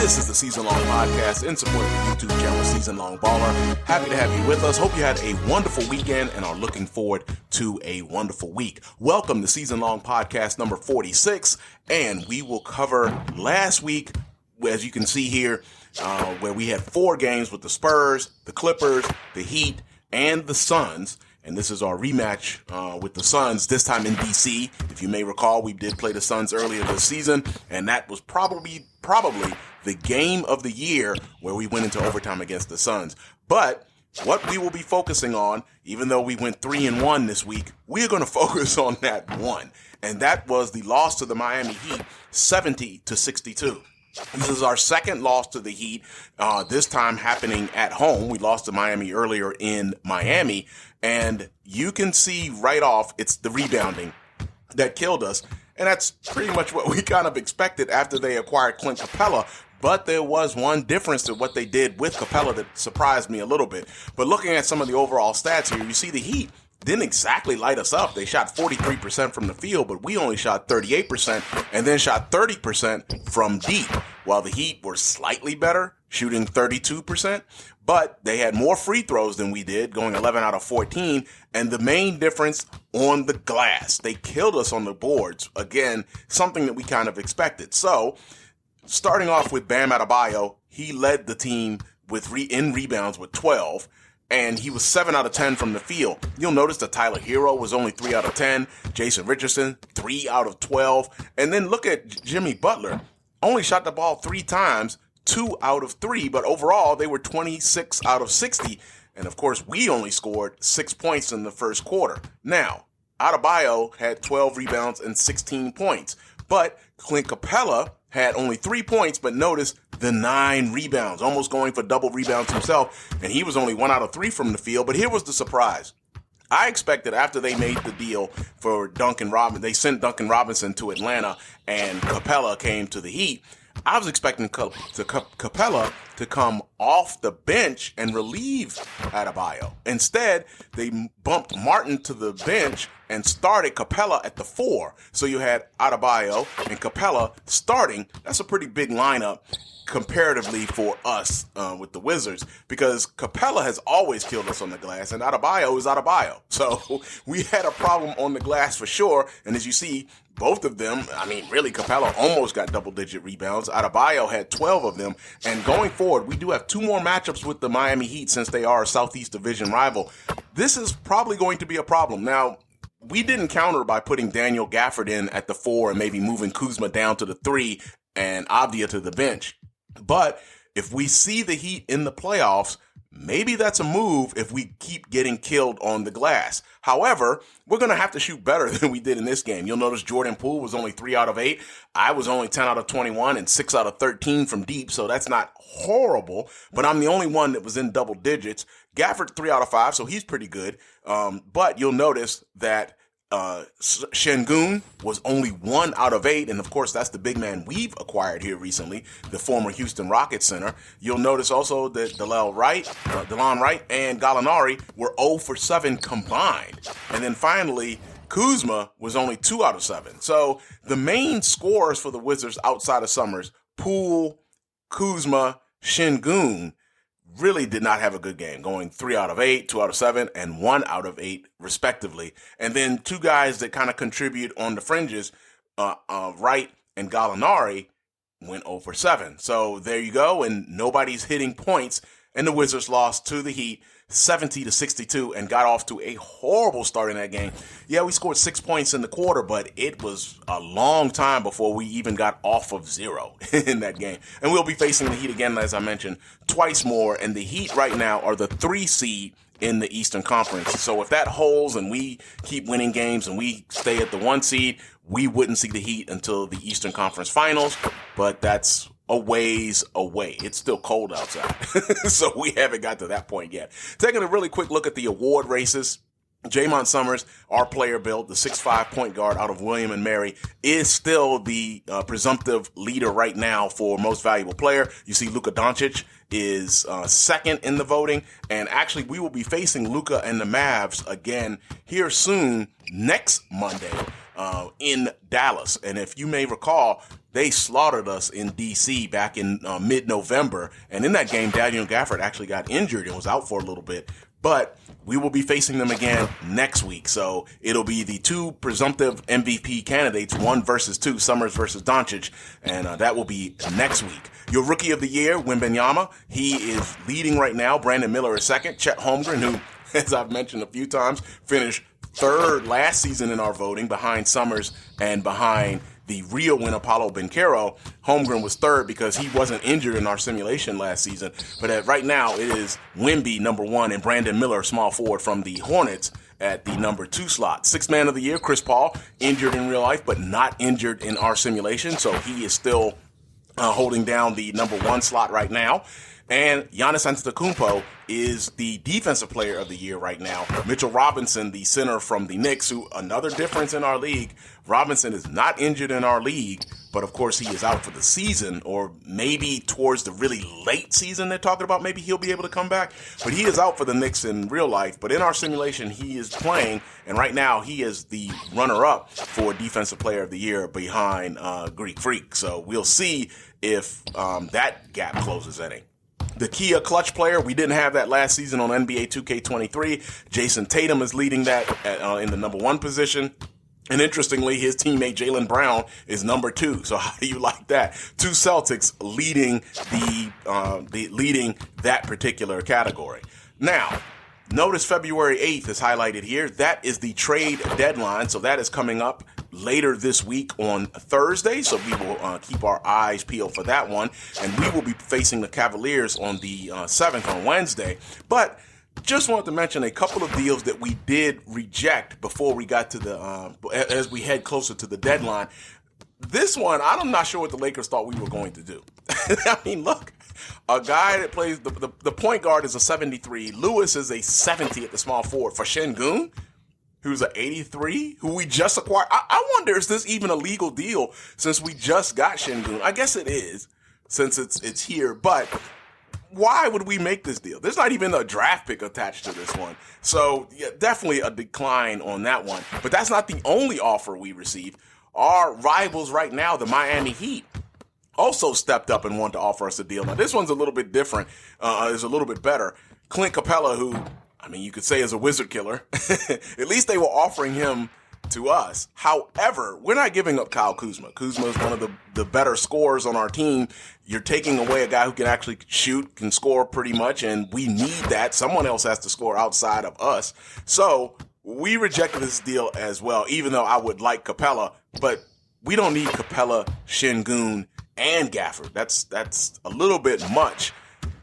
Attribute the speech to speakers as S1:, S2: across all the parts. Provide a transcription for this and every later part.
S1: This is the Season Long Podcast in support of the YouTube channel SeasonLongBaller. Happy to have you with us. Hope you had a wonderful weekend and are looking forward to a wonderful week. Welcome to Season Long Podcast number 46, and we will cover last week, as you can see here, where we had 4 games with the Spurs, the Clippers, the Heat, and the Suns. And this is our rematch with the Suns, this time in DC. If you may recall, we did play the Suns earlier this season, and that was probably the game of the year where we went into overtime against the Suns. But what we will be focusing on, even though we went 3-1 this week, we're going to focus on that one. And that was the loss to the Miami Heat, 70-62. This is our second loss to the Heat, this time happening at home. We lost to Miami earlier in Miami, and you can see right off it's the rebounding that killed us, and that's pretty much what we kind of expected after they acquired Clint Capella. But there was one difference to what they did with Capella that surprised me a little bit. But looking at some of the overall stats here, you see the Heat didn't exactly light us up. They shot 43% from the field, but we only shot 38% and then shot 30% from deep, while the Heat were slightly better, shooting 32%, but they had more free throws than we did, going 11 out of 14, and the main difference on the glass. They killed us on the boards. Again, something that we kind of expected. So, starting off with Bam Adebayo, he led the team with in rebounds with 12, and he was 7 out of 10 from the field. You'll notice that Tyler Hero was only 3 out of 10. Jason Richardson, 3 out of 12. And then look at Jimmy Butler. Only shot the ball 3 times, 2 out of 3. But overall, they were 26 out of 60. And of course, we only scored 6 points in the first quarter. Now, Adebayo had 12 rebounds and 16 points. But Clint Capella had only 3 points, but notice the 9 rebounds, almost going for double rebounds himself, and he was only 1 out of 3 from the field. But here was the surprise. I expected after they made the deal for Duncan Robinson, they sent Duncan Robinson to Atlanta, and Capella came to the Heat. I was expecting Capella to come off the bench and relieve Adebayo. Instead, they bumped Martin to the bench and started Capella at the 4. So you had Adebayo and Capella starting. That's a pretty big lineup comparatively for us with the Wizards, because Capella has always killed us on the glass, and Adebayo is Adebayo. So we had a problem on the glass for sure. And as you see, both of them, really, Capella almost got double-digit rebounds. Adebayo had 12 of them. And going forward, we do have 2 more matchups with the Miami Heat since they are a Southeast Division rival. This is probably going to be a problem. Now, we didn't counter by putting Daniel Gafford in at the 4 and maybe moving Kuzma down to the 3 and Avdia to the bench. But if we see the Heat in the playoffs, maybe that's a move if we keep getting killed on the glass. However, we're going to have to shoot better than we did in this game. You'll notice Jordan Poole was only 3 out of 8. I was only 10 out of 21 and 6 out of 13 from deep, so that's not horrible, but I'm the only one that was in double digits. Gafford 3 out of 5, so he's pretty good. But you'll notice that Şengün was only 1 out of 8, and of course that's the big man we've acquired here recently, the former Houston Rockets center. You'll notice also that DeLon Wright and Gallinari were 0 for 7 combined. And then finally, Kuzma was only 2 out of 7. So the main scorers for the Wizards outside of Summerz, Poole, Kuzma, Şengün, really did not have a good game, going 3 out of 8, 2 out of 7, and 1 out of 8, respectively. And then 2 guys that kind of contribute on the fringes, Wright and Gallinari, went 0 for 7. So there you go, and nobody's hitting points, and the Wizards lost to the Heat 70-62 and got off to a horrible start in that game. Yeah, we scored 6 points in the quarter, but it was a long time before we even got off of 0 in that game. And we'll be facing the Heat again, as I mentioned, twice more. And the Heat right now are the 3 seed in the Eastern Conference. So if that holds and we keep winning games and we stay at the 1 seed, we wouldn't see the Heat until the Eastern Conference Finals. But that's a ways away. It's still cold outside. So we haven't got to that point yet. Taking a really quick look at the award races. Jaymont Summerz, our player built, the 6'5" point guard out of William and Mary, is still the presumptive leader right now for most valuable player. You see Luka Doncic is second in the voting. And actually, we will be facing Luka and the Mavs again here soon next Monday. in Dallas. And if you may recall, they slaughtered us in D.C. back in mid-November. And in that game, Daniel Gafford actually got injured and was out for a little bit. But we will be facing them again next week. So it'll be the two presumptive MVP candidates, 1 versus 2, Summerz versus Doncic. And that will be next week. Your Rookie of the Year, Wembanyama, he is leading right now. Brandon Miller is second. Chet Holmgren, who, as I've mentioned a few times, finished third last season in our voting behind Summerz and behind the real win, Apollo Banchero. Holmgren was third because he wasn't injured in our simulation last season. But right now, it is Wemby, number 1, and Brandon Miller, small forward from the Hornets, at the number 2 slot. Sixth man of the year, Chris Paul, injured in real life, but not injured in our simulation. So he is still holding down the number 1 slot right now. And Giannis Antetokounmpo is the defensive player of the year right now. Mitchell Robinson, the center from the Knicks, who another difference in our league. Robinson is not injured in our league, but of course he is out for the season, or maybe towards the really late season they're talking about. Maybe he'll be able to come back, but he is out for the Knicks in real life. But in our simulation, he is playing, and right now he is the runner-up for defensive player of the year behind Greek Freak. So we'll see if that gap closes any. The Kia clutch player, we didn't have that last season on NBA 2K23. Jason Tatum is leading that in the number 1 position. And interestingly, his teammate Jaylen Brown is number 2. So how do you like that? 2 Celtics leading leading that particular category. Now, notice February 8th is highlighted here. That is the trade deadline. So that is coming up later this week on Thursday. So we will keep our eyes peeled for that one. And we will be facing the Cavaliers on the 7th on Wednesday. But just wanted to mention a couple of deals that we did reject before we got to the, as we head closer to the deadline. This one, I'm not sure what the Lakers thought we were going to do. I mean, look, a guy that plays, the point guard is a 73. Lewis is a 70 at the small forward for Şengün, who's an 83, who we just acquired. I wonder, is this even a legal deal since we just got Şengün? I guess it is, since it's here, but why would we make this deal? There's not even a draft pick attached to this one. So yeah, definitely a decline on that one. But that's not the only offer we received. Our rivals right now, the Miami Heat, also stepped up and wanted to offer us a deal. Now, this one's a little bit different, is a little bit better. Clint Capella, who, I mean, you could say is a wizard killer. At least they were offering him to us. However, we're not giving up Kyle Kuzma. Kuzma is one of the better scorers on our team. You're taking away a guy who can actually shoot, can score pretty much, and we need that. Someone else has to score outside of us. So we rejected this deal as well, even though I would like Capella, but we don't need Capella, Şengün, and Gafford. That's a little bit much,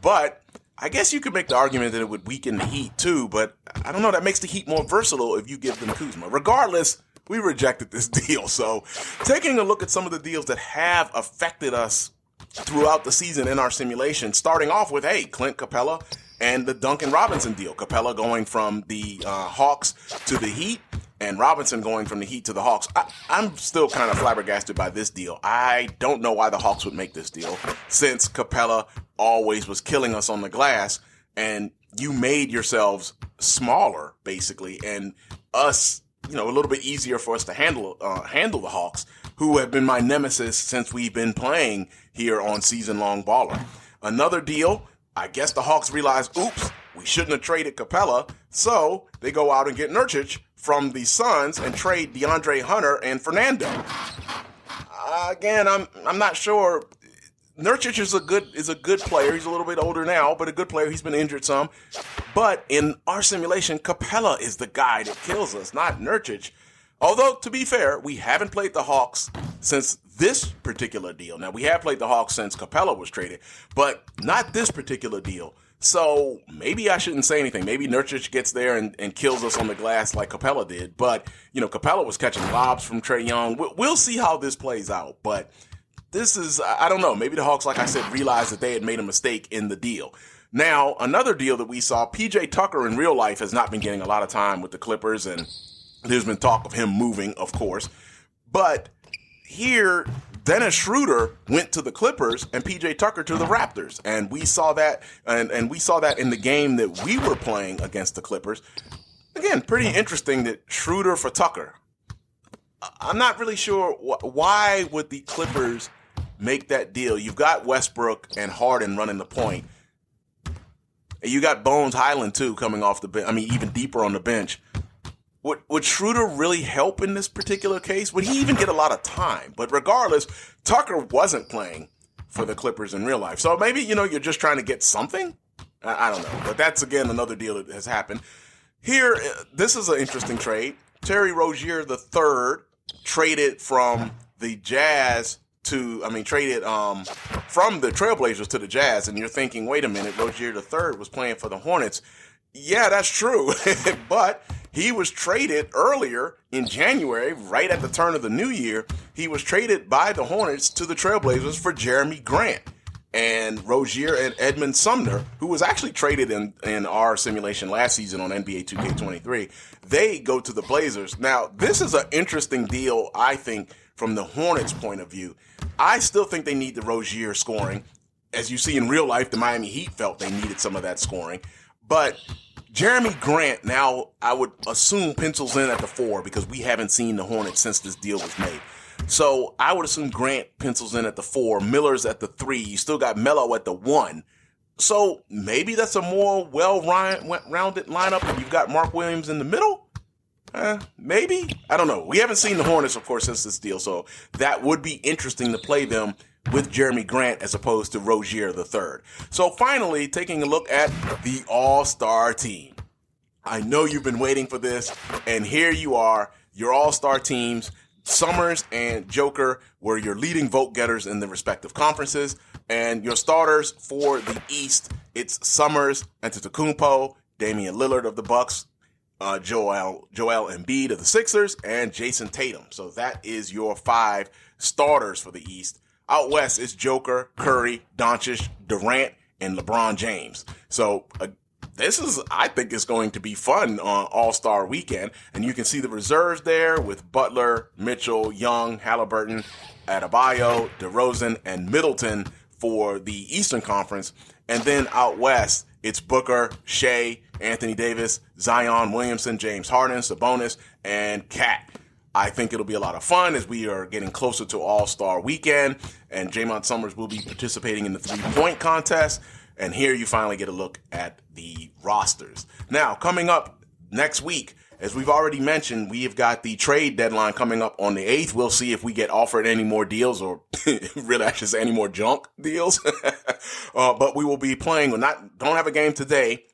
S1: but I guess you could make the argument that it would weaken the Heat too, but I don't know. That makes the Heat more versatile if you give them Kuzma. Regardless, we rejected this deal. So taking a look at some of the deals that have affected us throughout the season in our simulation, starting off with, Clint Capella and the Duncan Robinson deal. Capella going from the Hawks to the Heat, and Robinson going from the Heat to the Hawks. I'm still kind of flabbergasted by this deal. I don't know why the Hawks would make this deal, since Capella always was killing us on the glass, and you made yourselves smaller, basically, and us, a little bit easier for us to handle the Hawks, who have been my nemesis since we've been playing here on Season Long Baller. Another deal, I guess the Hawks realized, oops, we shouldn't have traded Capella, so they go out and get Nurkic from the Suns and trade DeAndre Hunter and Fernando. Again, I'm not sure. Nurkic is a good player. He's a little bit older now, but a good player. He's been injured some. But in our simulation, Capella is the guy that kills us, not Nurkic. Although, to be fair, we haven't played the Hawks since this particular deal. Now, we have played the Hawks since Capella was traded, but not this particular deal. So maybe I shouldn't say anything. Maybe Nurkic gets there and kills us on the glass like Capella did. But, Capella was catching lobs from Trae Young. We'll see how this plays out. But this is, I don't know. Maybe the Hawks, like I said, realized that they had made a mistake in the deal. Now, another deal that we saw, PJ Tucker in real life has not been getting a lot of time with the Clippers, and there's been talk of him moving, of course. But here, Dennis Schroeder went to the Clippers and PJ Tucker to the Raptors. And we saw that, and we saw that in the game that we were playing against the Clippers. Again, pretty interesting that Schroeder for Tucker. I'm not really sure why would the Clippers make that deal. You've got Westbrook and Harden running the point. And you got Bones Highland, too, coming off the bench. I mean, even deeper on the bench. Would Schroeder really help in this particular case? Would he even get a lot of time? But regardless, Tucker wasn't playing for the Clippers in real life. So maybe, you're just trying to get something? I don't know. But that's, again, another deal that has happened. Here, this is an interesting trade. Terry Rozier III traded from the Jazz traded from the Trailblazers to the Jazz. And you're thinking, wait a minute, Rozier III was playing for the Hornets. Yeah, that's true. But he was traded earlier in January, right at the turn of the new year. He was traded by the Hornets to the Trailblazers for Jeremy Grant. And Rozier and Edmund Sumner, who was actually traded in our simulation last season on NBA 2K23, they go to the Blazers. Now, this is an interesting deal, I think, from the Hornets' point of view. I still think they need the Rozier scoring. As you see in real life, the Miami Heat felt they needed some of that scoring. But Jeremy Grant now, I would assume, pencils in at the 4 because we haven't seen the Hornets since this deal was made. So I would assume Grant pencils in at the 4, Miller's at the 3. You still got Melo at the 1. So maybe that's a more well-rounded lineup and you've got Mark Williams in the middle? Maybe. I don't know. We haven't seen the Hornets, of course, since this deal. So that would be interesting to play them with Jeremy Grant as opposed to Rozier III. So finally, taking a look at the All-Star team. I know you've been waiting for this, and here you are, your All-Star teams. Summerz and Joker were your leading vote getters in the respective conferences, and your starters for the East, it's Summerz, Antetokounmpo, Damian Lillard of the Bucks, Joel Embiid of the Sixers, and Jason Tatum. So that is your 5 starters for the East. Out West, it's Joker, Curry, Doncic, Durant, and LeBron James. So I think it's going to be fun on All-Star Weekend. And you can see the reserves there with Butler, Mitchell, Young, Halliburton, Adebayo, DeRozan, and Middleton for the Eastern Conference. And then out West, it's Booker, Shea, Anthony Davis, Zion Williamson, James Harden, Sabonis, and Cat. I think it'll be a lot of fun as we are getting closer to All-Star Weekend, and Jaymont Summerz will be participating in the 3-point contest. And here you finally get a look at the rosters. Now, coming up next week, as we've already mentioned, we have got the trade deadline coming up on the 8th. We'll see if we get offered any more deals or really I should say any more junk deals. But we will be playing, don't have a game today.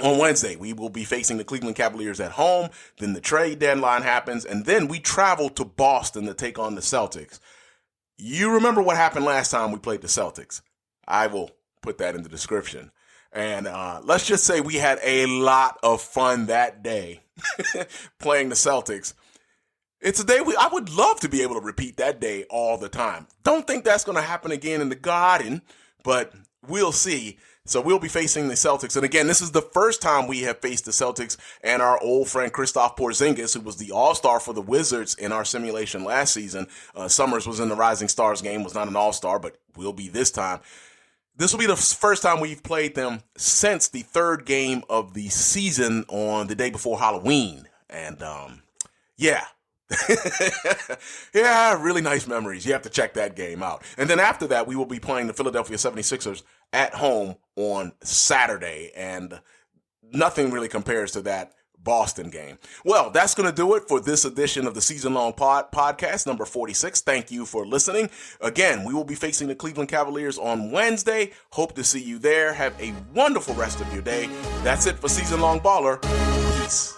S1: On Wednesday, we will be facing the Cleveland Cavaliers at home. Then the trade deadline happens, and then we travel to Boston to take on the Celtics. You remember what happened last time we played the Celtics. I will put that in the description. And let's just say we had a lot of fun that day playing the Celtics. It's a day I would love to be able to repeat that day all the time. Don't think that's going to happen again in the Garden, but we'll see. So we'll be facing the Celtics. And again, this is the first time we have faced the Celtics and our old friend Kristaps Porzingis, who was the all-star for the Wizards in our simulation last season. Summerz was in the Rising Stars game, was not an all-star, but will be this time. This will be the first time we've played them since the 3rd game of the season on the day before Halloween. And, yeah. Yeah, really nice memories. You have to check that game out. And then after that, we will be playing the Philadelphia 76ers at home on Saturday. And nothing really compares to that Boston game. Well, that's going to do it for this edition of the Season Long Podcast, number 46. Thank you for listening. Again, we will be facing the Cleveland Cavaliers on Wednesday. Hope to see you there. Have a wonderful rest of your day. That's it for Season Long Baller. Peace.